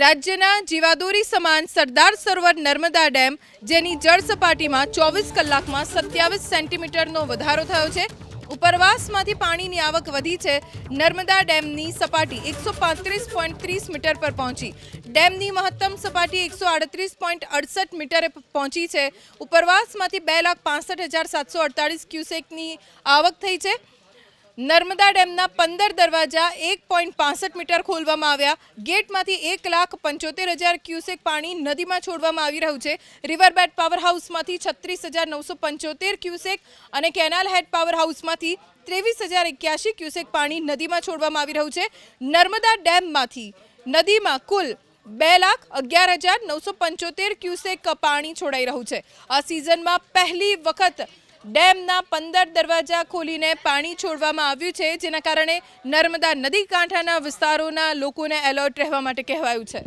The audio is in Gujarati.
રાજ્યના જીવાદોરી સમાન સરદાર સરોવર નર્મદા ડેમ જેની જળ સપાટીમાં 24 કલાકમાં 27 સેન્ટીમીટરનો વધારો થયો છે। ઉપરવાસમાંથી પાણીની આવક વધી છે। નર્મદા ડેમની સપાટી 135.30 મીટર પર પહોંચી। ડેમની મહત્તમ સપાટી 138.68 મીટરે પહોંચી છે। ઉપરવાસમાંથી 2,65,748 ક્યુસેકની આવક થઈ છે। નર્મદા ડેમના 15 દરવાજા 1.65 મીટર ખોલવામાં આવ્યા। ગેટમાંથી 1,75,000 ક્યુસેક પાણી નદીમાં છોડવામાં આવી રહ્યું છે। રિવરબેડ પાવર હાઉસમાંથી 36,975 ક્યુસેક અને કેનાલ હેડ પાવર હાઉસમાંથી 23,081 ક્યુસેક પાણી નદીમાં છોડવામાં આવી રહ્યું છે। નર્મદા ડેમમાંથી નદીમાં કુલ 2,11,975 ક્યુસેક પાણી છોડાઈ રહ્યું છે। આ સિઝનમાં પહેલી વખત ડેમના 15 દરવાજા ખોલીને પાણી છોડવામાં આવ્યું છે, જેના કારણે નર્મદા નદી કાંઠાના વિસ્તારોના લોકોને એલર્ટ રહેવા માટે કહેવાયું છે।